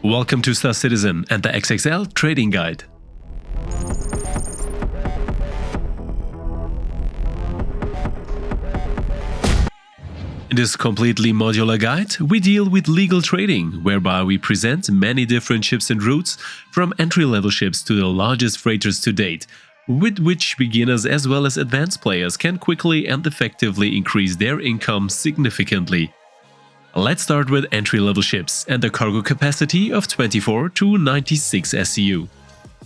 Welcome to Citizen and the XXL Trading Guide. In this completely modular guide, we deal with legal trading, whereby we present many different ships and routes, from entry-level ships to the largest freighters to date, with which beginners as well as advanced players can quickly and effectively increase their income significantly. Let's start with entry-level ships and the cargo capacity of 24 to 96 SCU.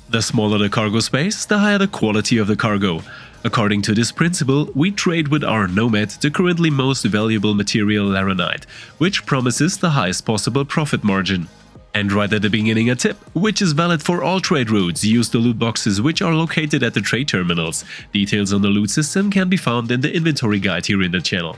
The smaller the cargo space, the higher the quality of the cargo. According to this principle, we trade with our Nomad, the currently most valuable material laranite, which promises the highest possible profit margin. And right at the beginning a tip, which is valid for all trade routes: use the loot boxes which are located at the trade terminals. Details on the loot system can be found in the inventory guide here in the channel.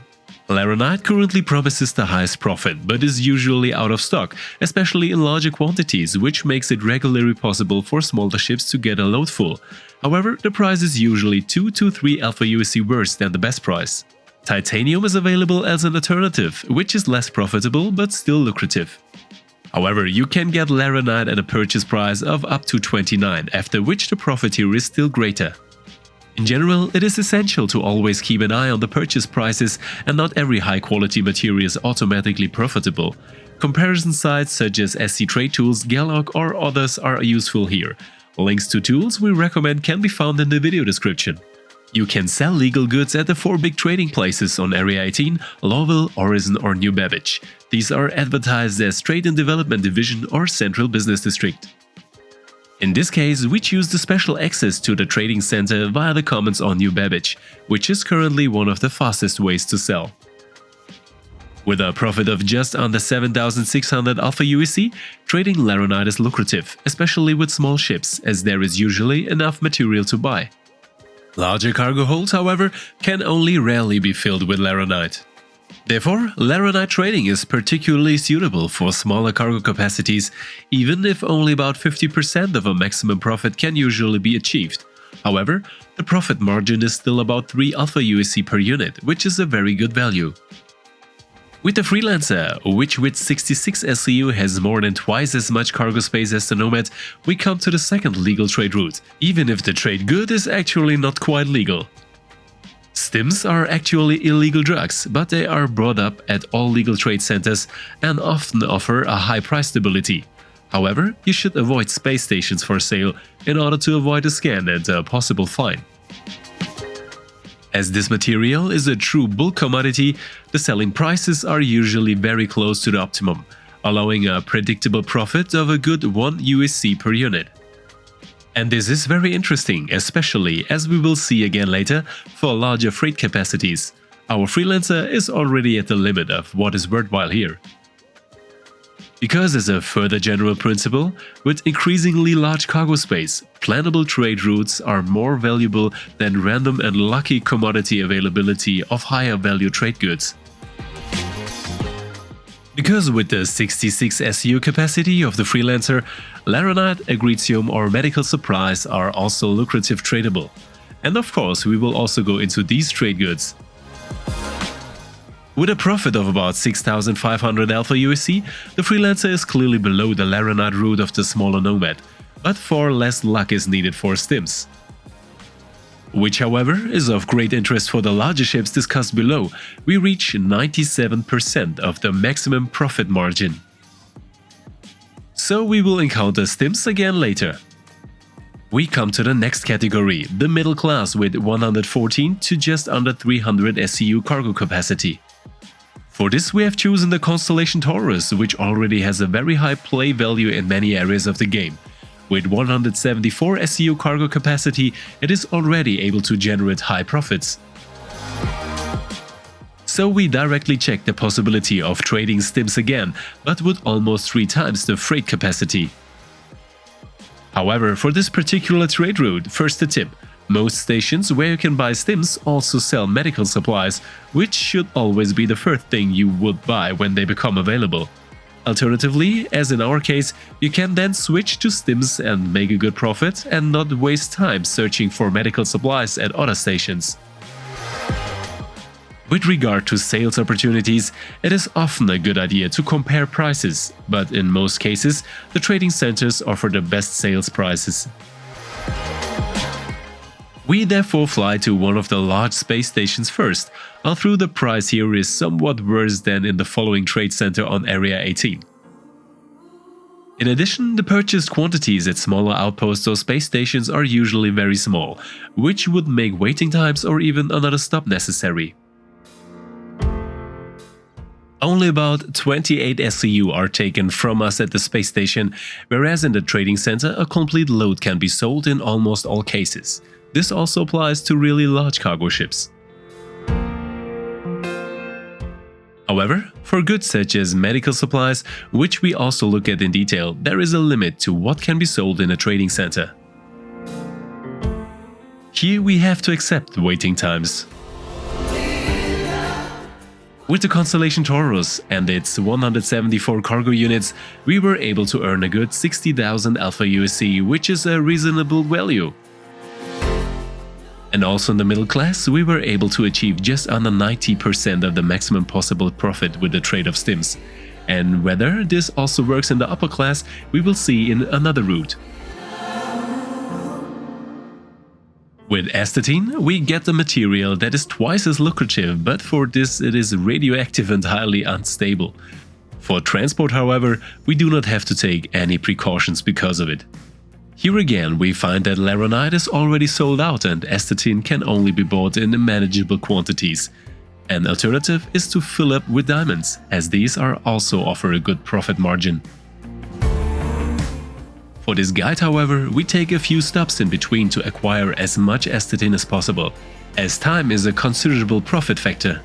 Laranite currently promises the highest profit, but is usually out of stock, especially in larger quantities, which makes it regularly possible for smaller ships to get a load full. However, the price is usually 2 to 3 alpha USC worse than the best price. Titanium is available as an alternative, which is less profitable but still lucrative. However, you can get laranite at a purchase price of up to 29, after which the profit here is still greater. In general, it is essential to always keep an eye on the purchase prices, and not every high-quality material is automatically profitable. Comparison sites such as SC Trade Tools, Galog or others are useful here. Links to tools we recommend can be found in the video description. You can sell legal goods at the 4 big trading places on Area 18, Lowville, Horizon or New Babbage. These are advertised as Trade and Development Division or Central Business District. In this case, we choose the special access to the trading center via the commons on New Babbage, which is currently one of the fastest ways to sell. With a profit of just under 7,600 alpha USC, trading laranite is lucrative, especially with small ships, as there is usually enough material to buy. Larger cargo holds, however, can only rarely be filled with laranite. Therefore, laranite trading is particularly suitable for smaller cargo capacities, even if only about 50% of a maximum profit can usually be achieved. However, the profit margin is still about 3 alpha USC per unit, which is a very good value. With the Freelancer, which with 66 SCU has more than twice as much cargo space as the Nomad, we come to the second legal trade route, even if the trade good is actually not quite legal. Stims are actually illegal drugs, but they are brought up at all legal trade centers and often offer a high price stability. However, you should avoid space stations for sale in order to avoid a scan and a possible fine. As this material is a true bulk commodity, the selling prices are usually very close to the optimum, allowing a predictable profit of a good 1 USC per unit. And this is very interesting, especially, as we will see again later, for larger freight capacities. Our Freelancer is already at the limit of what is worthwhile here. Because as a further general principle, with increasingly large cargo space, plannable trade routes are more valuable than random and lucky commodity availability of higher value trade goods. Because with the 66 SCU capacity of the Freelancer, laranite, agritium or medical supplies are also lucrative tradable. And of course, we will also go into these trade goods. With a profit of about 6,500 alpha USC, the Freelancer is clearly below the laranite route of the smaller Nomad, but far less luck is needed for stims. Which, however, is of great interest for the larger ships discussed below. We reach 97% of the maximum profit margin. So we will encounter stims again later. We come to the next category, the middle class with 114 to just under 300 SCU cargo capacity. For this we have chosen the constellation Taurus, which already has a very high play value in many areas of the game. With 174 SCU cargo capacity, it is already able to generate high profits. So we directly check the possibility of trading stims again, but with almost 3 times the freight capacity. However, for this particular trade route, first a tip. Most stations where you can buy stims also sell medical supplies, which should always be the first thing you would buy when they become available. Alternatively, as in our case, you can then switch to stims and make a good profit and not waste time searching for medical supplies at other stations. With regard to sales opportunities, it is often a good idea to compare prices, but in most cases, the trading centers offer the best sales prices. We therefore fly to one of the large space stations first, although the price here is somewhat worse than in the following trade center on Area 18. In addition, the purchased quantities at smaller outposts or space stations are usually very small, which would make waiting times or even another stop necessary. Only about 28 SCU are taken from us at the space station, whereas in the trading center a complete load can be sold in almost all cases. This also applies to really large cargo ships. However, for goods such as medical supplies, which we also look at in detail, there is a limit to what can be sold in a trading center. Here we have to accept waiting times. With the constellation Taurus and its 174 cargo units, we were able to earn a good 60,000 alpha USC, which is a reasonable value. And also in the middle class, we were able to achieve just under 90% of the maximum possible profit with the trade of stims. And whether this also works in the upper class, we will see in another route. With astatine, we get a material that is twice as lucrative, but for this it is radioactive and highly unstable. For transport, however, we do not have to take any precautions because of it. Here again, we find that laranite is already sold out and astatine can only be bought in manageable quantities. An alternative is to fill up with diamonds, as these are also offer a good profit margin. For this guide, however, we take a few stops in between to acquire as much astatine as possible, as time is a considerable profit factor.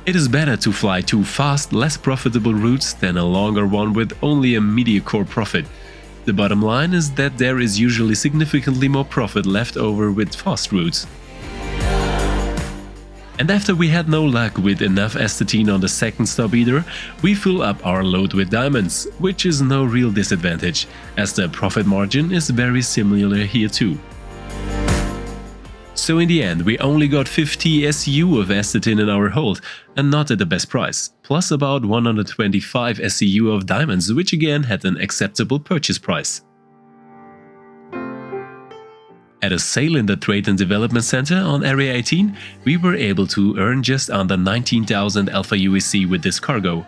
It is better to fly two fast, less profitable routes than a longer one with only a mediocre profit. The bottom line is that there is usually significantly more profit left over with fast routes. And after we had no luck with enough astatine on the second stop either, we fill up our load with diamonds, which is no real disadvantage, as the profit margin is very similar here too. So in the end, we only got 50 SCU of astatine in our hold, and not at the best price, plus about 125 SCU of diamonds, which again had an acceptable purchase price. At a sale in the Trade and Development Center on Area 18, we were able to earn just under 19,000 alpha USC with this cargo.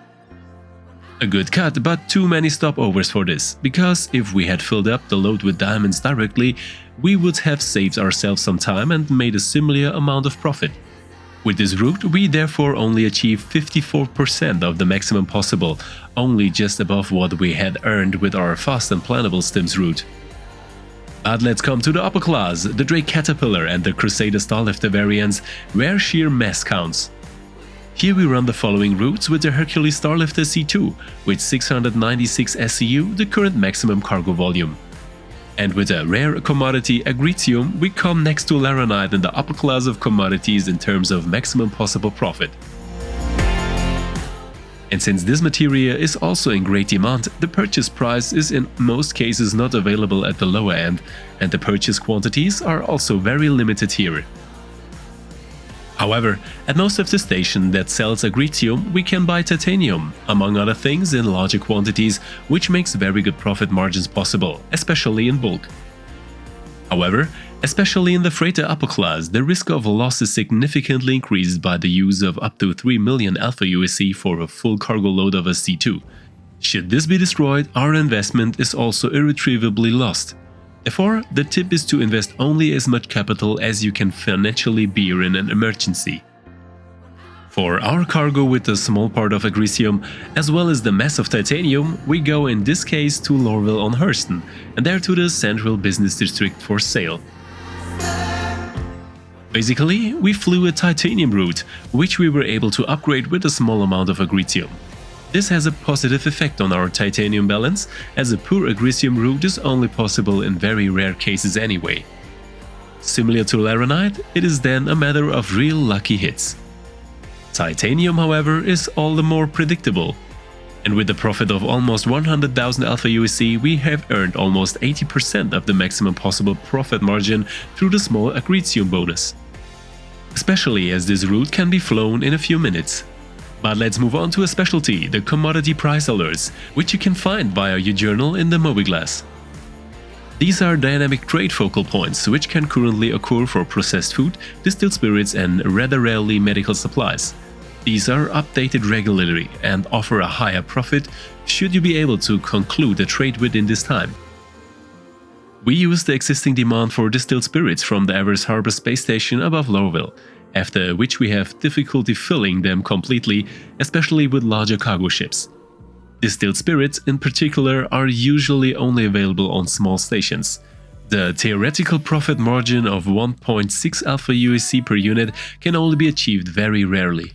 A good cut, but too many stopovers for this, because if we had filled up the load with diamonds directly, we would have saved ourselves some time and made a similar amount of profit. With this route, we therefore only achieved 54% of the maximum possible, only just above what we had earned with our fast and plannable stims route. But let's come to the upper class, the Drake Caterpillar and the Crusader Starlifter variants, where sheer mass counts. Here we run the following routes with the Hercules Starlifter C2, with 696 SCU, the current maximum cargo volume. And with a rare commodity Agritium, we come next to laranite in the upper class of commodities in terms of maximum possible profit. And since this material is also in great demand, the purchase price is in most cases not available at the lower end, and the purchase quantities are also very limited here. However, at most of the stations that sells Agritium, we can buy titanium, among other things in larger quantities, which makes very good profit margins possible, especially in bulk. However, especially in the freighter upper class, the risk of loss is significantly increased by the use of up to 3 million alpha USC for a full cargo load of a C2. Should this be destroyed, our investment is also irretrievably lost. Therefore, the tip is to invest only as much capital as you can financially bear in an emergency. For our cargo with a small part of Agritium, as well as the mass of titanium, we go in this case to Lorville-on-Hurston, and there to the Central Business District for sale. Basically, we flew a titanium route, which we were able to upgrade with a small amount of Agritium. This has a positive effect on our titanium balance, as a pure Agritium route is only possible in very rare cases anyway. Similar to laranite, it is then a matter of real lucky hits. Titanium, however, is all the more predictable. And with a profit of almost 100,000 alpha USC, we have earned almost 80% of the maximum possible profit margin through the small Agritium bonus. especially as this route can be flown in a few minutes. But let's move on to a specialty, the commodity price alerts, which you can find via your journal in the Mobiglass. These are dynamic trade focal points, which can currently occur for processed food, distilled spirits and rather rarely medical supplies. These are updated regularly and offer a higher profit should you be able to conclude a trade within this time. We use the existing demand for distilled spirits from the Evers Harbor space station above Lowville, after which we have difficulty filling them completely, especially with larger cargo ships. Distilled spirits, in particular, are usually only available on small stations. The theoretical profit margin of 1.6 alpha aUEC per unit can only be achieved very rarely.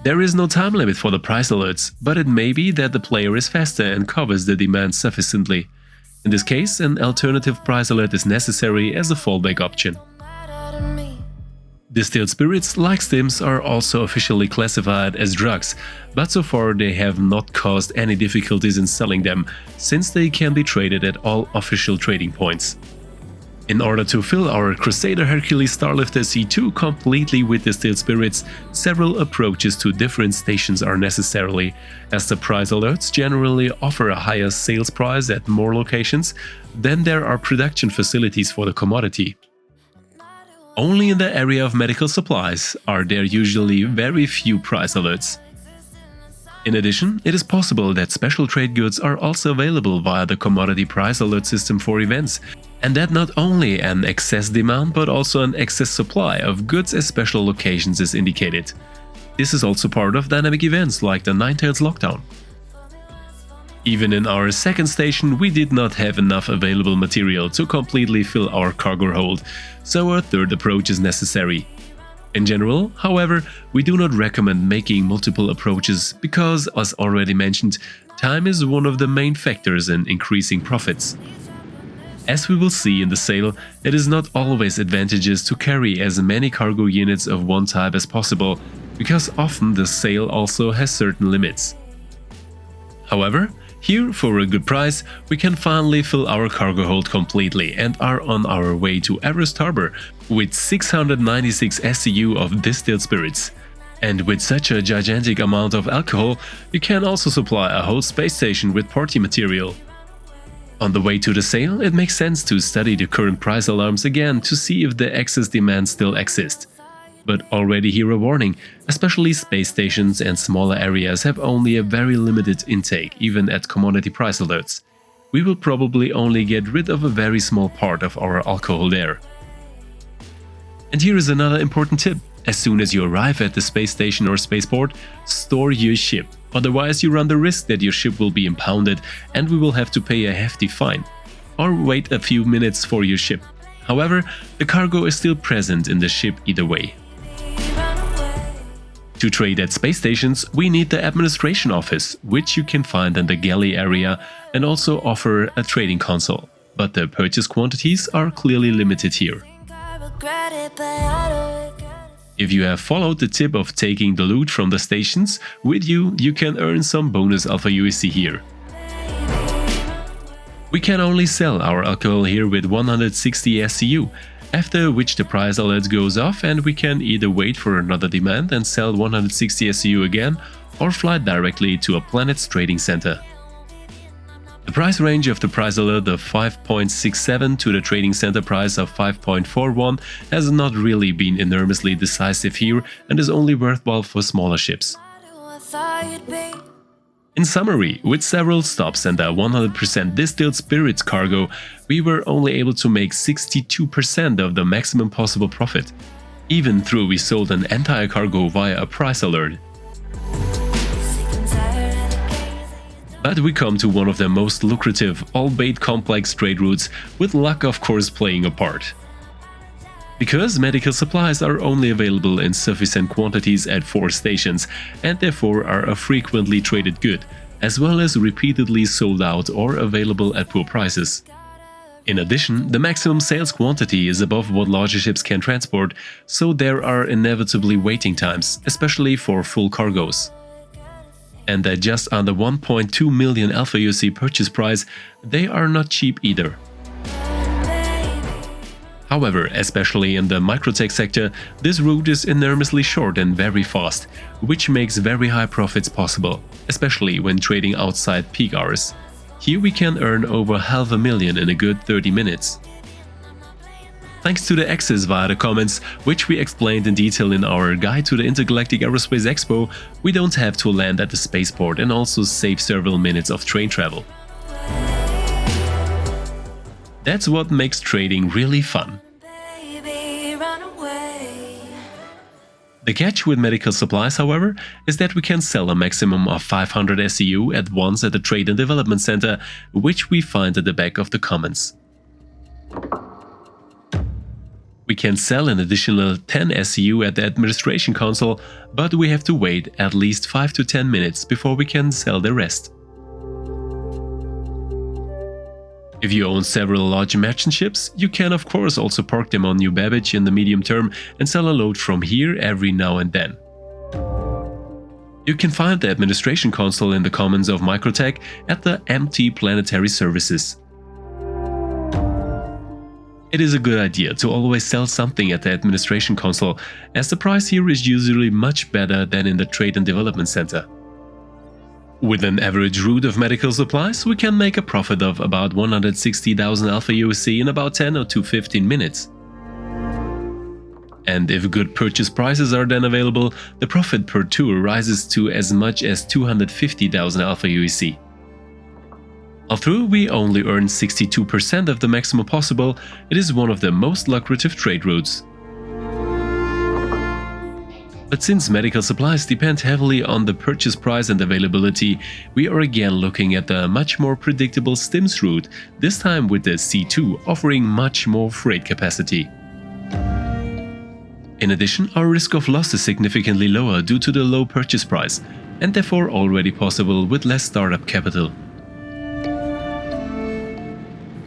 There is no time limit for the price alerts, but it may be that the player is faster and covers the demand sufficiently. In this case, an alternative price alert is necessary as a fallback option. Distilled spirits, like stims, are also officially classified as drugs, but so far they have not caused any difficulties in selling them, since they can be traded at all official trading points. In order to fill our Crusader Hercules Starlifter C2 completely with distilled spirits, several approaches to different stations are necessary, as the price alerts generally offer a higher sales price at more locations than there are production facilities for the commodity. Only in the area of medical supplies are there usually very few price alerts. In addition, it is possible that special trade goods are also available via the commodity price alert system for events, and that not only an excess demand but also an excess supply of goods at special locations is indicated. This is also part of dynamic events like the Ninetales lockdown. Even in our second station, we did not have enough available material to completely fill our cargo hold, so a third approach is necessary. In general, however, we do not recommend making multiple approaches because, as already mentioned, time is one of the main factors in increasing profits. As we will see in the sale, it is not always advantageous to carry as many cargo units of one type as possible, because often the sale also has certain limits. However, here, for a good price, we can finally fill our cargo hold completely and are on our way to Evers Harbor with 696 SCU of distilled spirits. And with such a gigantic amount of alcohol, you can also supply a whole space station with party material. On the way to the sale, it makes sense to study the current price alarms again to see if the excess demand still exists. But already here a warning, especially space stations and smaller areas have only a very limited intake even at commodity price alerts. We will probably only get rid of a very small part of our alcohol there. And here is another important tip. As soon as you arrive at the space station or spaceport, store your ship. Otherwise you run the risk that your ship will be impounded and we will have to pay a hefty fine. Or wait a few minutes for your ship. However, the cargo is still present in the ship either way. To trade at space stations, we need the administration office, which you can find in the galley area and also offer a trading console, but the purchase quantities are clearly limited here. If you have followed the tip of taking the loot from the stations with you, you can earn some bonus alpha aUEC here. We can only sell our alcohol here with 160 SCU, after which the price alert goes off and we can either wait for another demand and sell 160 SCU again or fly directly to a planet's trading center. The price range of the price alert of 5.67 to the trading center price of 5.41 has not really been enormously decisive here and is only worthwhile for smaller ships. In summary, with several stops and a 100% distilled spirits cargo, we were only able to make 62% of the maximum possible profit, even though we sold an entire cargo via a price alert. But we come to one of the most lucrative, albeit complex trade routes, with luck of course playing a part. Because medical supplies are only available in sufficient quantities at 4 stations and therefore are a frequently traded good, as well as repeatedly sold out or available at poor prices. In addition, the maximum sales quantity is above what larger ships can transport, so there are inevitably waiting times, especially for full cargoes. And at just under 1.2 million alpha aUEC purchase price, they are not cheap either. However, especially in the microtech sector, this route is enormously short and very fast, which makes very high profits possible, especially when trading outside peak hours. Here we can earn over $500,000 in a good 30 minutes. Thanks to the access via the comments, which we explained in detail in our guide to the Intergalactic Aerospace Expo, we don't have to land at the spaceport and also save several minutes of train travel. That's what makes trading really fun. The catch with medical supplies, however, is that we can sell a maximum of 500 SEU at once at the Trade and Development Center, which we find at the back of the comments. We can sell an additional 10 SEU at the administration console, but we have to wait at least 5 to 10 minutes before we can sell the rest. If you own several large merchant ships, you can of course also park them on New Babbage in the medium term and sell a load from here every now and then. You can find the administration console in the comments of Microtech at the MT Planetary Services. It is a good idea to always sell something at the administration console, as the price here is usually much better than in the Trade and Development Center. With an average route of medical supplies, we can make a profit of about 160,000 alpha USC in about 10 to 15 minutes. And if good purchase prices are then available, the profit per tour rises to as much as 250,000 alpha USC. Although we only earn 62% of the maximum possible, it is one of the most lucrative trade routes. But since medical supplies depend heavily on the purchase price and availability, we are again looking at the much more predictable STIMS route, this time with the C2 offering much more freight capacity. In addition, our risk of loss is significantly lower due to the low purchase price, and therefore already possible with less startup capital.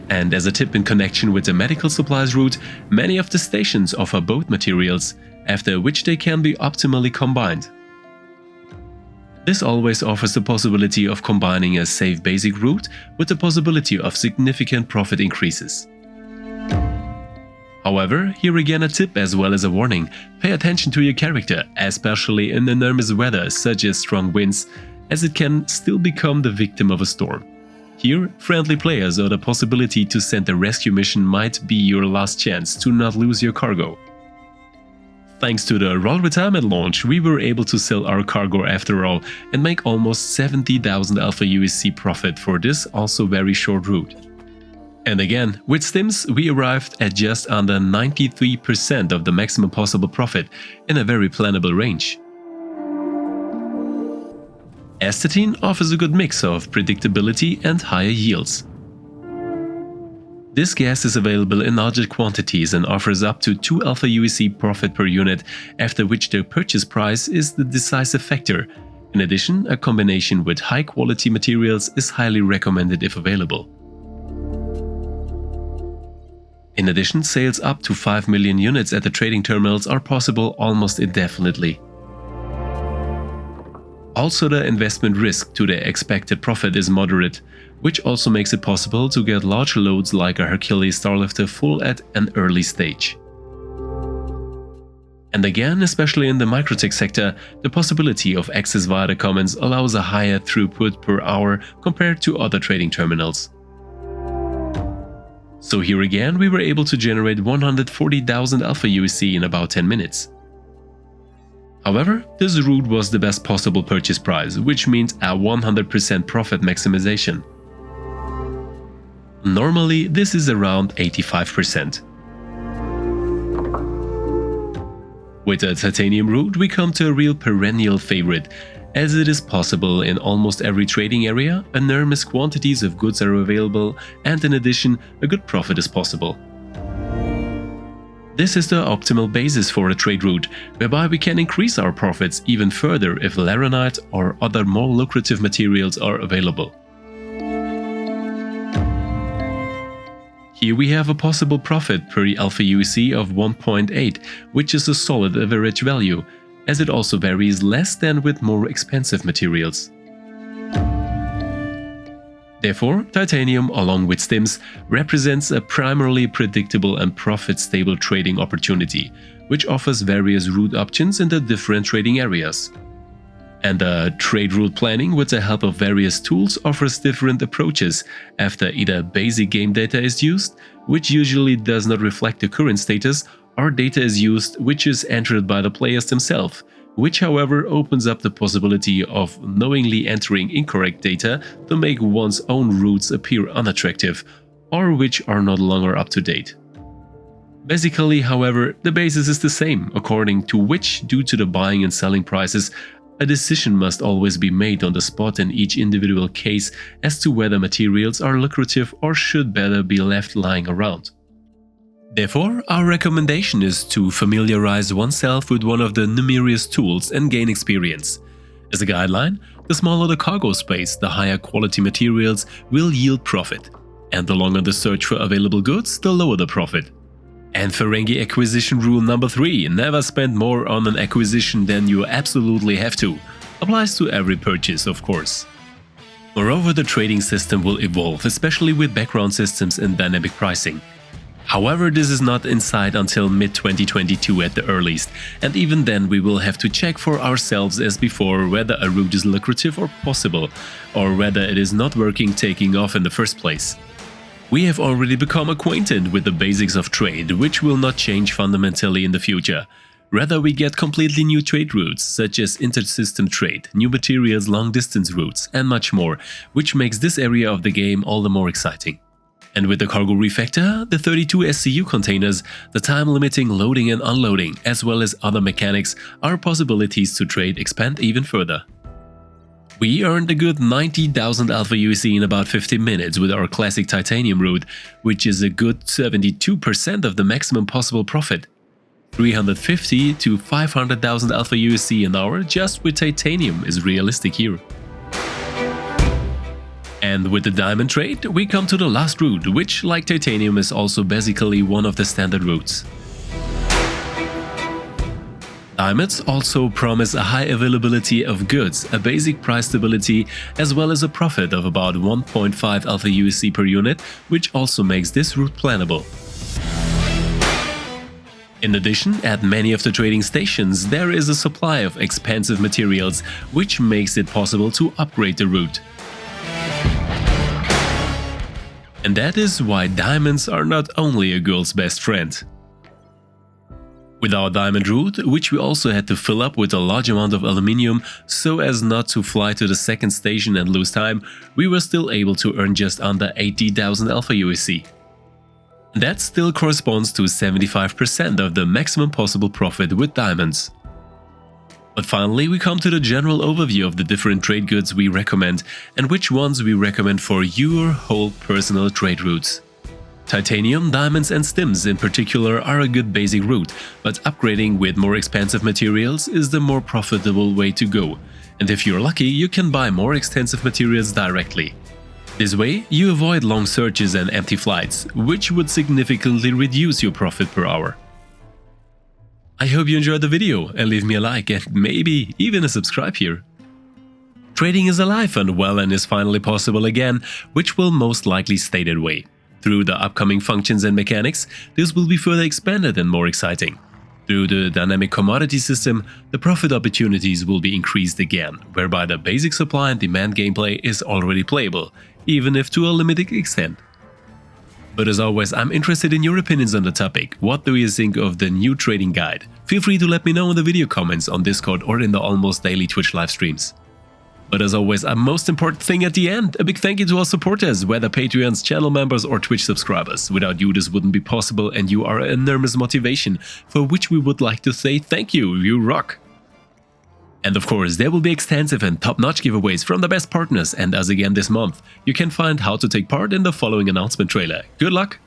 And as a tip in connection with the medical supplies route, many of the stations offer both materials, after which they can be optimally combined. This always offers the possibility of combining a safe basic route with the possibility of significant profit increases. However, here again a tip as well as a warning: pay attention to your character, especially in enormous weather such as strong winds, as it can still become the victim of a storm. Here, friendly players or the possibility to send a rescue mission might be your last chance to not lose your cargo. Thanks to the roll retirement launch, we were able to sell our cargo after all and make almost 70,000 alpha USC profit for this also very short route. And again, with STIMS, we arrived at just under 93% of the maximum possible profit in a very plannable range. Astatine offers a good mix of predictability and higher yields. This gas is available in larger quantities and offers up to 2 alpha USC profit per unit, after which the purchase price is the decisive factor. In addition, a combination with high quality materials is highly recommended if available. In addition, sales up to 5 million units at the trading terminals are possible almost indefinitely. Also, the investment risk to the expected profit is moderate, which also makes it possible to get large loads like a Hercules Starlifter full at an early stage. And again, especially in the microtech sector, the possibility of access via the commons allows a higher throughput per hour compared to other trading terminals. So here again, we were able to generate 140,000 alpha USC in about 10 minutes. However, this route was the best possible purchase price, which means a 100% profit maximization. Normally, this is around 85%. With the titanium route, we come to a real perennial favorite, as it is possible in almost every trading area, enormous quantities of goods are available, and in addition, a good profit is possible. This is the optimal basis for a trade route, whereby we can increase our profits even further if laranite or other more lucrative materials are available. Here we have a possible profit per alpha USC of 1.8, which is a solid average value, as it also varies less than with more expensive materials. Therefore, titanium, along with stims, represents a primarily predictable and profit-stable trading opportunity, which offers various route options in the different trading areas. And trade route planning with the help of various tools offers different approaches after either basic game data is used, which usually does not reflect the current status, or data is used which is entered by the players themselves, which however opens up the possibility of knowingly entering incorrect data to make one's own routes appear unattractive, or which are no longer up to date. Basically, however, the basis is the same, according to which, due to the buying and selling prices, a decision must always be made on the spot in each individual case as to whether materials are lucrative or should better be left lying around. Therefore, our recommendation is to familiarize oneself with one of the numerous tools and gain experience. As a guideline, the smaller the cargo space, the higher quality materials will yield profit, and the longer the search for available goods, the lower the profit. And Ferengi acquisition rule number 3, never spend more on an acquisition than you absolutely have to, applies to every purchase, of course. Moreover, the trading system will evolve, especially with background systems and dynamic pricing. However, this is not in sight until mid-2022 at the earliest, and even then we will have to check for ourselves as before whether a route is lucrative or possible, or whether it is not working taking off in the first place. We have already become acquainted with the basics of trade, which will not change fundamentally in the future. Rather, we get completely new trade routes, such as inter-system trade, new materials, long-distance routes, and much more, which makes this area of the game all the more exciting. And with the cargo refactor, the 32 SCU containers, the time-limiting loading and unloading, as well as other mechanics, our possibilities to trade expand even further. We earned a good 90,000 Alpha UEC in about 15 minutes with our classic titanium route, which is a good 72% of the maximum possible profit. 350 to 500,000 Alpha UEC an hour just with titanium is realistic here. And with the diamond trade, we come to the last route, which, like titanium, is also basically one of the standard routes. Diamonds also promise a high availability of goods, a basic price stability, as well as a profit of about 1.5 Alpha UEC per unit, which also makes this route plannable. In addition, at many of the trading stations, there is a supply of expensive materials, which makes it possible to upgrade the route. And that is why diamonds are not only a girl's best friend. With our diamond route, which we also had to fill up with a large amount of aluminium so as not to fly to the second station and lose time, we were still able to earn just under 80,000 Alpha UEC. That still corresponds to 75% of the maximum possible profit with diamonds. But finally, we come to the general overview of the different trade goods we recommend and which ones we recommend for your whole personal trade routes. Titanium, diamonds and stims in particular are a good basic route, but upgrading with more expensive materials is the more profitable way to go, and if you're lucky, you can buy more expensive materials directly. This way, you avoid long searches and empty flights, which would significantly reduce your profit per hour. I hope you enjoyed the video and leave me a like and maybe even a subscribe here. Trading is alive and well and is finally possible again, which will most likely stay that way. Through the upcoming functions and mechanics, this will be further expanded and more exciting. Through the dynamic commodity system, the profit opportunities will be increased again, whereby the basic supply and demand gameplay is already playable, even if to a limited extent. But as always, I'm interested in your opinions on the topic. What do you think of the new trading guide? Feel free to let me know in the video comments on Discord or in the almost daily Twitch live streams. But as always, a most important thing at the end, a big thank you to our supporters, whether Patreons, channel members or Twitch subscribers. Without you this wouldn't be possible and you are an enormous motivation, for which we would like to say thank you, you rock! And of course, there will be extensive and top-notch giveaways from the best partners and us again this month. You can find how to take part in the following announcement trailer. Good luck!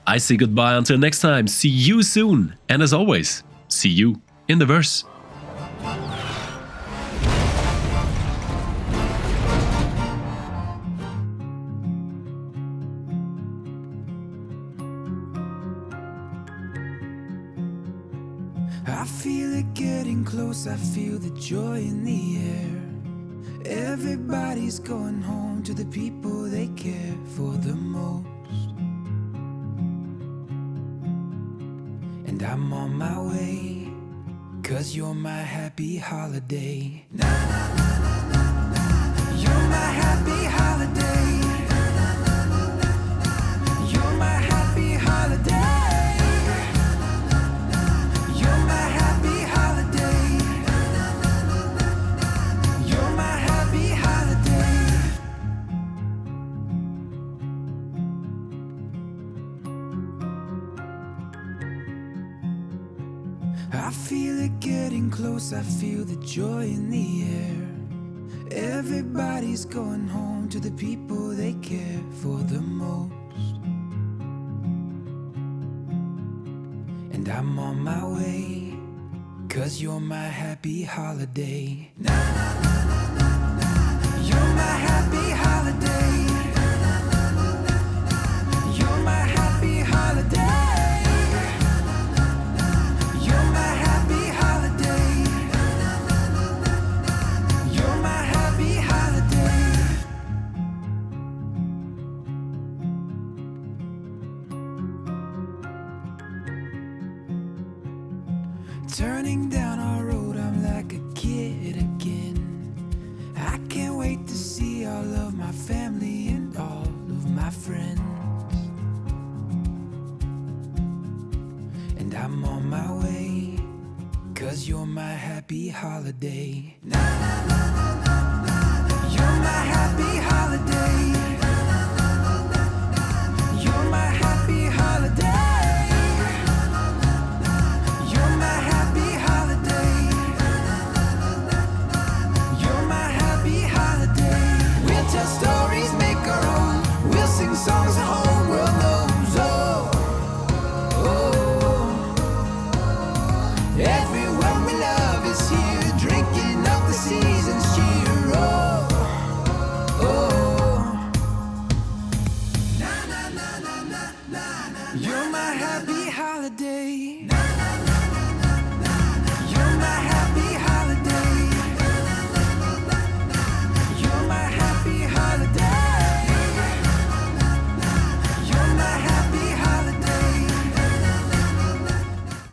I say goodbye until next time, see you soon! And as always, see you in the verse. I feel it getting close, I feel the joy in the air. Everybody's going home to the people they care for the most. And I'm on my way, 'cause you're my happy holiday. Na, na, na, na, na, na. You're my happy holiday. Na, na, na, na, na, na. You're my happy holiday. Na, na, na, na, na. You're my happy holiday. Na, na, na, na, na, na. You're my happy holiday. I feel it getting close, I feel the joy in the air. Everybody's going home to the people they care for the most. And I'm on my way, 'cause you're my happy holiday. Na, na, na, na, na, na. You're my happy holiday. Na, na, na, na, na, na. You're my happy holiday. You're my happy holiday. Na, na, na, na, na, na. You're my happy holiday. Turning down our road, I'm like a kid again. I can't wait to see all of my family and all of my friends. And I'm on my way, 'cause you're my happy holiday. Na, na, na, na, na, na. You're my happy holiday.